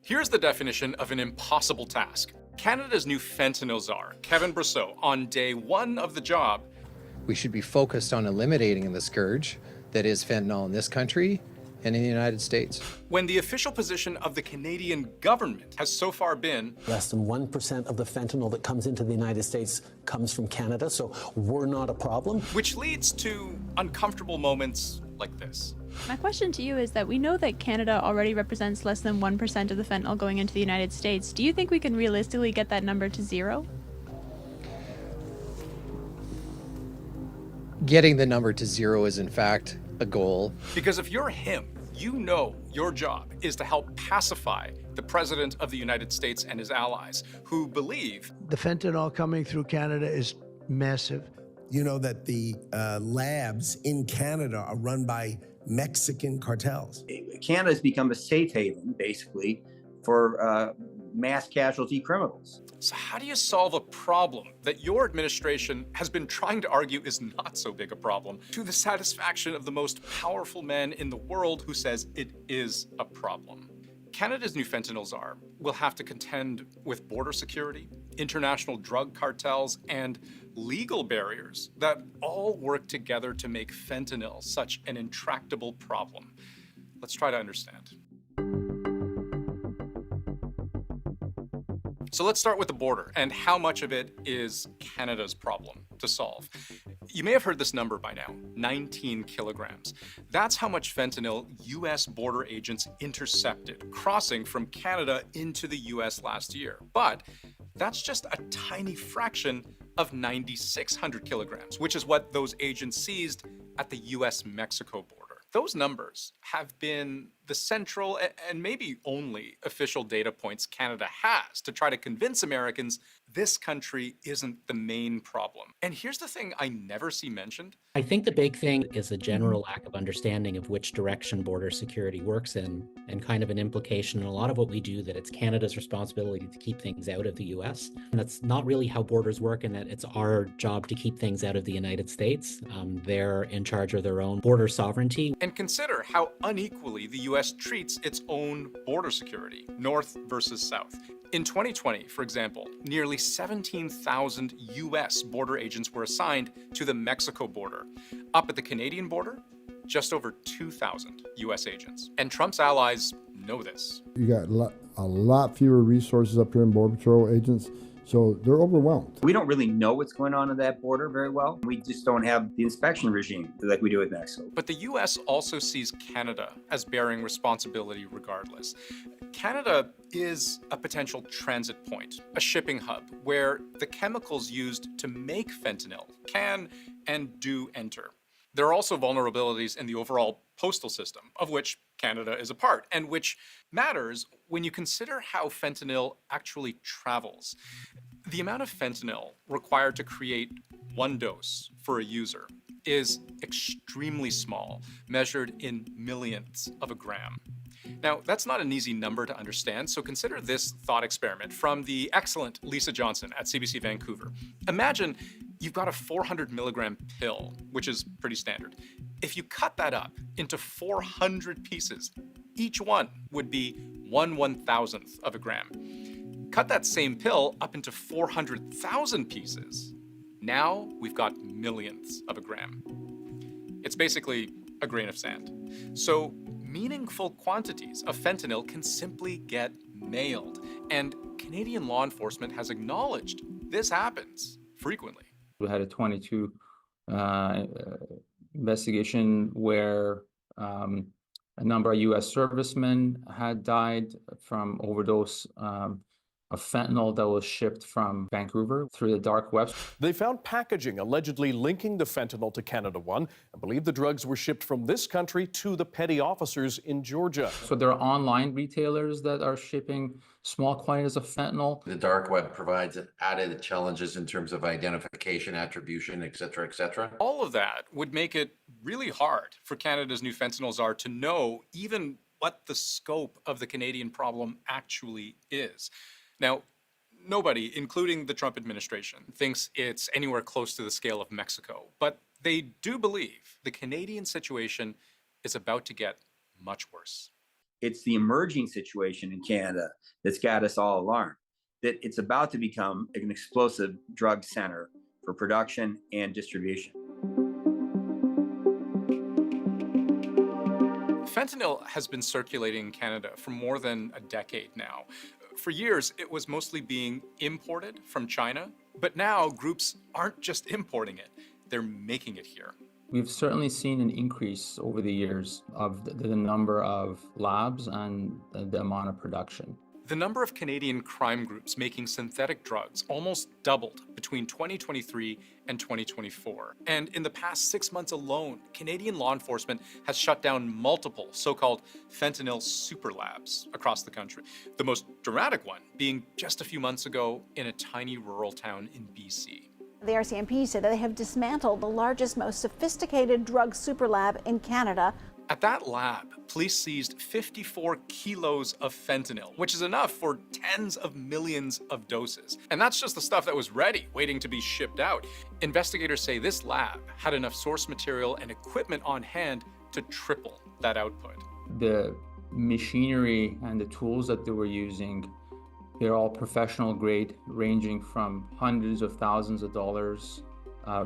Here's the definition of an impossible task. Canada's new fentanyl czar, Kevin Brosseau, on day one of the job. We should be focused on eliminating the scourge that is fentanyl in this country and in the United States. When the official position of the Canadian government has so far been less than 1% of the fentanyl that comes into the United States comes from Canada, so we're not a problem. Which leads to uncomfortable moments like this. My question to you is that we know that Canada already represents less than 1% of the fentanyl going into the United States. Do you think we can realistically get that number to zero? Getting the number to zero is in fact a goal. Because if you're him, you know your job is to help pacify the President of the United States and his allies who believe the fentanyl coming through Canada is massive. You know that the labs in Canada are run by Mexican cartels. Canada's become a safe haven, basically, for mass casualty criminals. So how do you solve a problem that your administration has been trying to argue is not so big a problem, to the satisfaction of the most powerful man in the world who says it is a problem? Canada's new fentanyl czar will have to contend with border security, international drug cartels, and legal barriers that all work together to make fentanyl such an intractable problem. Let's try to understand. So let's start with the border and how much of it is Canada's problem to solve. You may have heard this number by now, 19 kilograms. That's how much fentanyl U.S. border agents intercepted crossing from Canada into the U.S. last year. But that's just a tiny fraction of 9,600 kilograms, which is what those agents seized at the U.S.-Mexico border. Those numbers have been the central and maybe only official data points Canada has to try to convince Americans this country isn't the main problem. And here's the thing I never see mentioned. I think the big thing is a general lack of understanding of which direction border security works in, and kind of an implication in a lot of what we do that it's Canada's responsibility to keep things out of the US. And that's not really how borders work, and that it's our job to keep things out of the United States. They're in charge of their own border sovereignty. And consider how unequally the US treats its own border security, north versus south. In 2020, for example, nearly 17,000 US border agents were assigned to the Mexico border. Up at the Canadian border, just over 2,000 US agents. And Trump's allies know this. You got a lot fewer resources up here in Border Patrol agents, so they're overwhelmed. We don't really know what's going on at that border very well. We just don't have the inspection regime like we do with Mexico. But the US also sees Canada as bearing responsibility regardless. Canada is a potential transit point, a shipping hub, where the chemicals used to make fentanyl can and do enter. There are also vulnerabilities in the overall postal system, of which Canada is a part, and which matters when you consider how fentanyl actually travels. The amount of fentanyl required to create one dose for a user is extremely small, measured in millionths of a gram. Now, that's not an easy number to understand, so consider this thought experiment from the excellent Lisa Johnson at CBC Vancouver. Imagine you've got a 400 milligram pill, which is pretty standard. If you cut that up into 400 pieces, each one would be 1/1000th of a gram. Cut that same pill up into 400,000 pieces. Now we've got millionths of a gram. It's basically a grain of sand. So meaningful quantities of fentanyl can simply get nailed. And Canadian law enforcement has acknowledged this happens frequently. We had a 22 investigation where a number of U.S. servicemen had died from overdose of fentanyl that was shipped from Vancouver through the dark web. They found packaging allegedly linking the fentanyl to Canada One and believe the drugs were shipped from this country to the petty officers in Georgia. So there are online retailers that are shipping small quantities of fentanyl. The dark web provides added challenges in terms of identification, attribution, et cetera, et cetera. All of that would make it really hard for Canada's new fentanyl czar to know even what the scope of the Canadian problem actually is. Now, nobody, including the Trump administration, thinks it's anywhere close to the scale of Mexico, but they do believe the Canadian situation is about to get much worse. It's the emerging situation in Canada that's got us all alarmed, that it's about to become an explosive drug center for production and distribution. Fentanyl has been circulating in Canada for more than a decade now. For years, it was mostly being imported from China, but now groups aren't just importing it, they're making it here. We've certainly seen an increase over the years of the number of labs and the amount of production. The number of Canadian crime groups making synthetic drugs almost doubled between 2023 and 2024. And in the past 6 months alone, Canadian law enforcement has shut down multiple so-called fentanyl super labs across the country. The most dramatic one being just a few months ago in a tiny rural town in BC. The RCMP said that they have dismantled the largest, most sophisticated drug super lab in Canada. At that lab, police seized 54 kilos of fentanyl, which is enough for tens of millions of doses. And that's just the stuff that was ready, waiting to be shipped out. Investigators say this lab had enough source material and equipment on hand to triple that output. The machinery and the tools that they were using, they're all professional grade, ranging from hundreds of thousands of dollars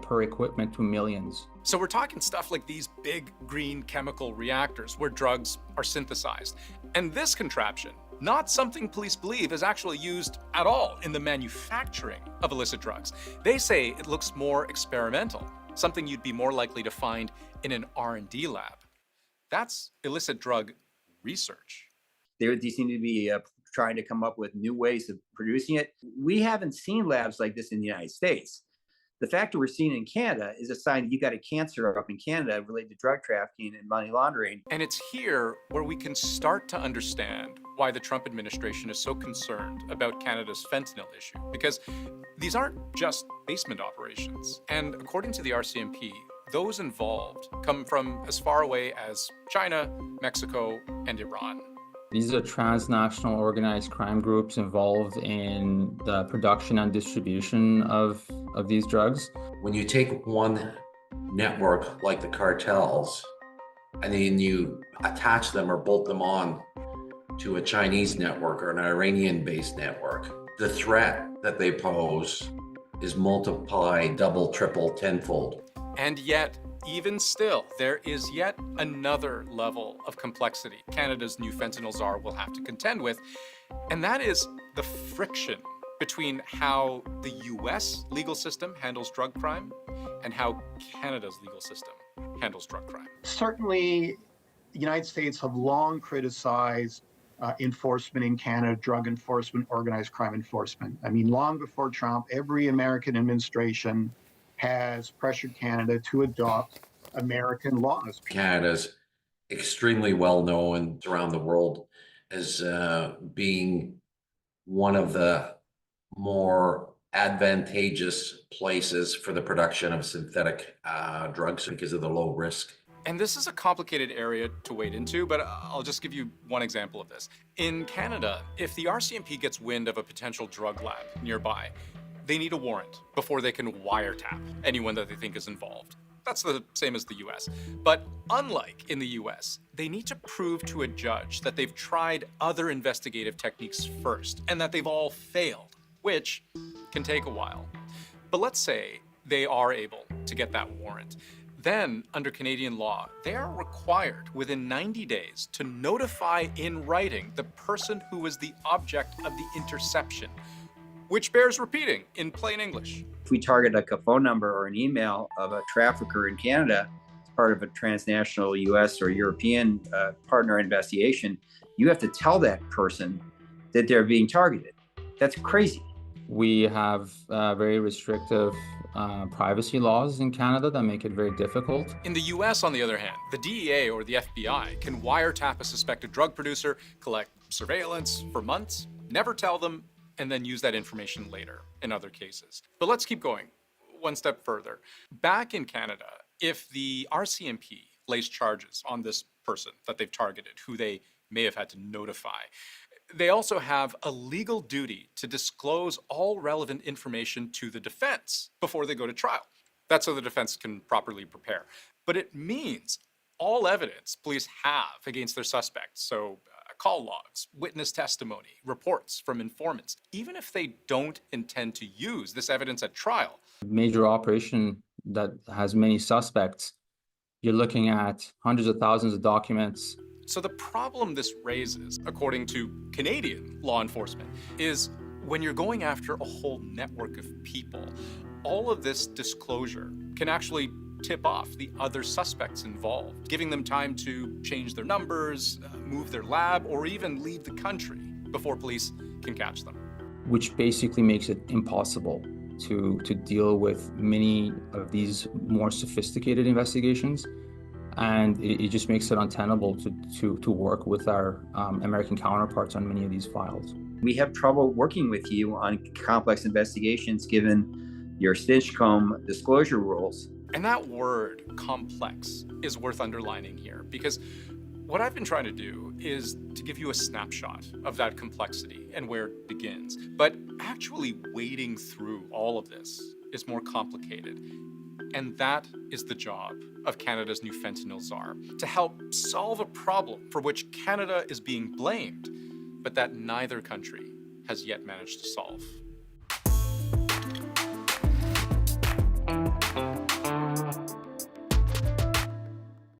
per equipment to millions. So we're talking stuff like these big green chemical reactors where drugs are synthesized. And this contraption, not something police believe is actually used at all in the manufacturing of illicit drugs. They say it looks more experimental, something you'd be more likely to find in an R&D lab. That's illicit drug research. They seem to be trying to come up with new ways of producing it. We haven't seen labs like this in the United States. The fact that we're seeing it in Canada is a sign that you got a cancer up in Canada related to drug trafficking and money laundering. And it's here where we can start to understand why the Trump administration is so concerned about Canada's fentanyl issue, because these aren't just basement operations. And according to the RCMP, those involved come from as far away as China, Mexico, and Iran. These are transnational organized crime groups involved in the production and distribution of these drugs. When you take one network like the cartels and then you attach them or bolt them on to a Chinese network or an Iranian-based network, the threat that they pose is multiplied, double, triple, tenfold. And yet, even still, there is yet another level of complexity Canada's new fentanyl czar will have to contend with, and that is the friction between how the US legal system handles drug crime and how Canada's legal system handles drug crime. Certainly, the United States have long criticized enforcement in Canada, drug enforcement, organized crime enforcement. I mean, long before Trump, every American administration has pressured Canada to adopt American laws. Canada's extremely well known around the world as being one of the more advantageous places for the production of synthetic drugs because of the low risk. And this is a complicated area to wade into, but I'll just give you one example of this. In Canada, if the RCMP gets wind of a potential drug lab nearby, they need a warrant before they can wiretap anyone that they think is involved. That's the same as the US. But unlike in the US, they need to prove to a judge that they've tried other investigative techniques first and that they've all failed, which can take a while. But let's say they are able to get that warrant. Then, under Canadian law, they are required within 90 days to notify in writing the person who was the object of the interception, which bears repeating in plain English. If we target like a phone number or an email of a trafficker in Canada as part of a transnational US or European partner investigation, you have to tell that person that they're being targeted. That's crazy. We have very restrictive privacy laws in Canada that make it very difficult. In the US, on the other hand, the DEA or the FBI can wiretap a suspected drug producer, collect surveillance for months, never tell them, and then use that information later in other cases. But let's keep going one step further. Back in Canada, if the RCMP lays charges on this person that they've targeted, who they may have had to notify, they also have a legal duty to disclose all relevant information to the defense before they go to trial. That's so the defense can properly prepare. But it means all evidence police have against their suspects, so call logs, witness testimony, reports from informants, even if they don't intend to use this evidence at trial. Major operation that has many suspects, you're looking at hundreds of thousands of documents. So the problem this raises, according to Canadian law enforcement, is when you're going after a whole network of people, all of this disclosure can actually tip off the other suspects involved, giving them time to change their numbers, move their lab, or even leave the country before police can catch them. Which basically makes it impossible to deal with many of these more sophisticated investigations. And it just makes it untenable to work with our American counterparts on many of these files. We have trouble working with you on complex investigations given your Stinchcomb disclosure rules. And that word, complex, is worth underlining here, because what I've been trying to do is to give you a snapshot of that complexity and where it begins. But actually wading through all of this is more complicated. And that is the job of Canada's new fentanyl czar, to help solve a problem for which Canada is being blamed, but that neither country has yet managed to solve.